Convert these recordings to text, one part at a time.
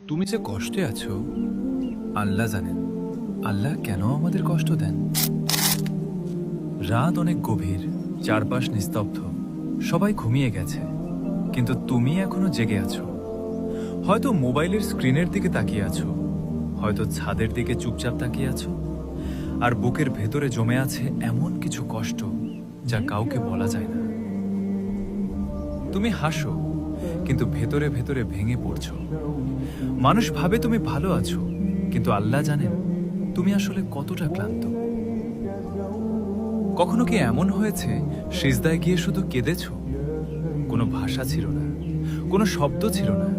তুমি যে কষ্টে আছো আল্লাহ জানেন। আল্লাহ কেন আমাদের কষ্ট দেন? রাত অনেক গভীর, চারপাশ নিস্তব্ধ, সবাই ঘুমিয়ে গেছে, কিন্তু তুমি এখনো জেগে আছো। হয়তো মোবাইলের স্ক্রিনের দিকে তাকিয়ে আছো, হয়তো ছাদের দিকে চুপচাপ তাকিয়ে আছো, আর বুকের ভেতরে জমে আছে এমন কিছু কষ্ট যা কাউকে বলা যায় না। তুমি হাসো, কিন্তু ভেতরে ভেতরে ভেঙে পড়ছো। মানুষ ভাবে তুমি ভালো আছো, কিন্তু আল্লাহ জানেন তুমি আসলে কতটা ক্লান্ত। কখনো কি এমন হয়েছে সিজদায় গিয়ে শুধু কেঁদেছো? কোনো ভাষা ছিল না, কোনো শব্দ ছিল না,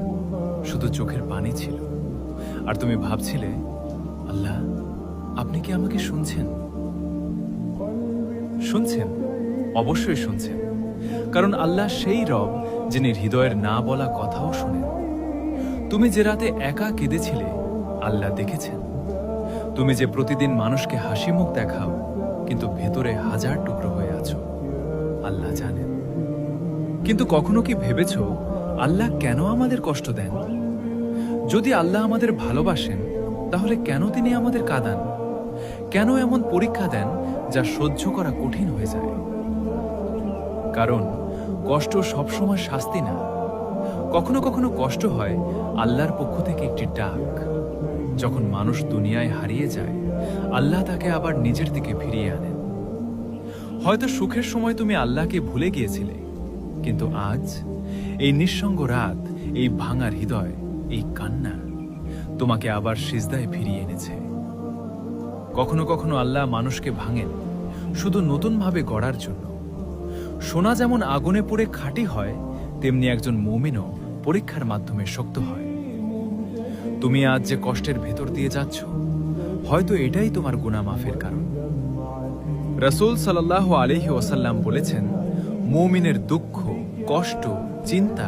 শুধু চোখের পানি ছিল। আর তুমি ভাবছিলে, আল্লাহ আপনি কি আমাকে শুনছেন? শুনছেন, অবশ্যই শুনছেন, কারণ আল্লাহ সেই রব যিনি হৃদয়ের না বলা কথাও শোনেন। তুমি যে রাতে একা কেঁদেছিলে আল্লাহ দেখেছেন। তুমি যে প্রতিদিন মানুষকে হাসি মুখ দেখাও কিন্তু ভেতরে হাজার টুকরো হয়ে আছো, আল্লাহ জানেন। কিন্তু কখনো কি ভেবেছো আল্লাহ কেন আমাদের কষ্ট দেন? যদি আল্লাহ আমাদের ভালোবাসেন তাহলে কেন তিনি আমাদের কাঁদান? কেন এমন পরীক্ষা দেন যা সহ্য করা কঠিন হয়ে যায়? কারণ কষ্ট সবসময় শাস্তি না। কখনো কখনো কষ্ট হয় আল্লাহর পক্ষ থেকে একটি ডাক। যখন মানুষ দুনিয়ায় হারিয়ে যায়, আল্লাহ তাকে আবার নিজের দিকে ফিরিয়ে আনেন। হয়তো সুখের সময় তুমি আল্লাহকে ভুলে গিয়েছিলে, কিন্তু আজ এই নিঃসঙ্গ রাত, এই ভাঙার হৃদয়, এই কান্না তোমাকে আবার সিজদায় ফিরিয়ে এনেছে। কখনো কখনো আল্লাহ মানুষকে ভাঙেন শুধু নতুনভাবে গড়ার জন্য। সোনা যেমন আগুনে পুড়ে খাঁটি হয়, তেমনি একজন মুমিনও পরীক্ষার মাধ্যমে শক্ত হয়। তুমি আজ যে কষ্টের ভেতর দিয়ে যাচ্ছ, হয়তো এটাই তোমার গুনাহ মাফের কারণ। রাসূল সাল্লাল্লাহু আলাইহি ওয়াসাল্লাম বলেছেন, মুমিনের দুঃখ, কষ্ট, চিন্তা,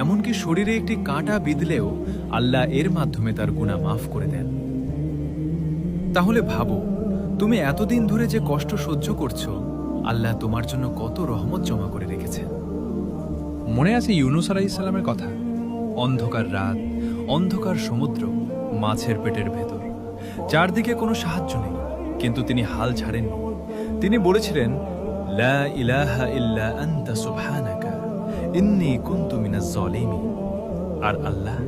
এমনকি শরীরে একটি কাঁটা বিঁধলেও আল্লাহ এর মাধ্যমে তার গুনাহ মাফ করে দেন। তাহলে ভাবো, তুমি এতদিন ধরে যে কষ্ট সহ্য করছো, আল্লাহ তোমার জন্য কত রহমত জমা করে রেখেছেন। মনে আছে ইউনুস আলাইহিস সালামের কথা? অন্ধকার রাত, অন্ধকার সমুদ্র, মাছের পেটের ভেতর, চারদিকে কোনো সাহায্য নেই, কিন্তু তিনি হাল ছাড়েননি। তিনি বলেছিলেন, লা ইলাহা ইল্লা আনতা সুবহানাকা ইন্নী কুনতু মিনাজ জালিমিন। আর আল্লাহ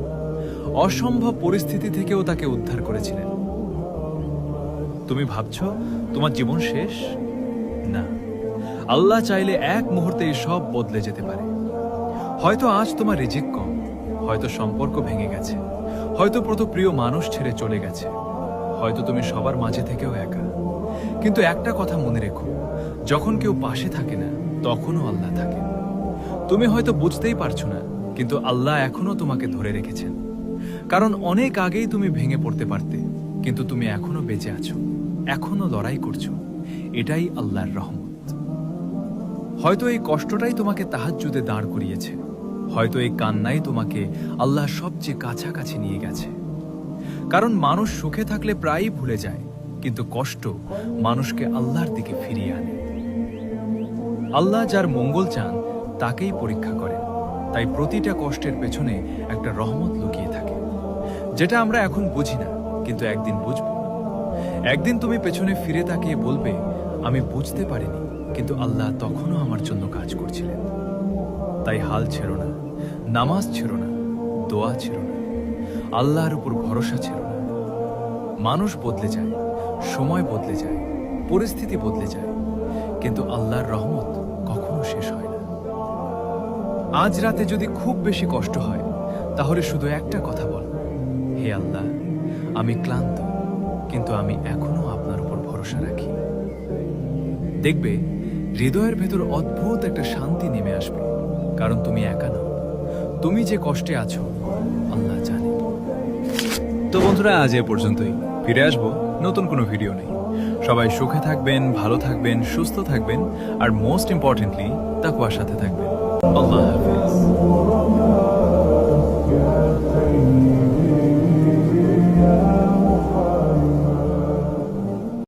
অসম্ভব পরিস্থিতি থেকেও তাকে উদ্ধার করেছিলেন। তুমি ভাবছো তোমার জীবন শেষ? না, আল্লাহ চাইলে এক মুহূর্তে সব বদলে যেতে পারে। হয়তো আজ তোমার রিজিক কম, হয়তো সম্পর্ক ভেঙে গেছে, হয়তো প্রিয় মানুষ ছেড়ে চলে গেছে, হয়তো তুমি সবার মাঝে থেকেও একা। কিন্তু একটা কথা মনে রেখো, যখন কেউ পাশে থাকে না তখনও আল্লাহ থাকেন। তুমি হয়তো বুঝতেই পারছো না, কিন্তু আল্লাহ এখনো তোমাকে ধরে রেখেছেন। কারণ অনেক আগেই তুমি ভেঙে পড়তে পারতে, কিন্তু তুমি এখনো বেঁচে আছো, এখনো লড়াই করছো। এটাই আল্লাহর রহমত। হয়তো এই কষ্টটাই তোমাকে তাহাজ্জুদে দাঁড় করিয়েছে, হয়তো এই কান্নাই তোমাকে আল্লাহ সবচেয়ে কাছাকাছি নিয়ে গেছে। কারণ মানুষ সুখে থাকলে প্রায়ই ভুলে যায়, কিন্তু কষ্ট মানুষকে আল্লাহর দিকে ফিরিয়ে আনে। আল্লাহ যার মঙ্গল চান তাকেই পরীক্ষা করেন। তাই প্রতিটা কষ্টের পেছনে একটা রহমত লুকিয়ে থাকে, যেটা আমরা এখন বুঝি না, কিন্তু একদিন বুঝব। একদিন তুমি পেছনে ফিরে তাকিয়ে বলবে, আমি বুঝতে পারিনি, কিন্তু আল্লাহ তখনও আমার জন্য কাজ করছিলেন। তাই হাল ছেড়ো না, নামাজ ছেড়ো না, দোয়া ছেড়ো না, আল্লাহর উপর ভরসা ছেড়ো না। মানুষ বদলে যায়, সময় বদলে যায়, পরিস্থিতি বদলে যায়, কিন্তু আল্লাহর রহমত কখনো শেষ হয় না। আজ রাতে যদি খুব বেশি কষ্ট হয়, তাহলে শুধু একটা কথা বল, হে আল্লাহ, আমি ক্লান্ত, কিন্তু আমি এখনো আপনার উপর ভরসা রাখি। দেখবে হৃদয়ের ভেতর অদ্ভুত একটা শান্তি নেমে আসবে, কারণ তুমি একা নও। তুমি যে কষ্টে আছো আল্লাহ জানে। তো বন্ধুরা, আজ এ পর্যন্তই। ফিরে আসবো নতুন কোনো ভিডিও নেই। সবাই সুখে থাকবেন, ভালো থাকবেন, সুস্থ থাকবেন, আর মোস্ট ইম্পর্টেন্টলি তাকওয়ার সাথে থাকবেন। আল্লাহ হাফেজ।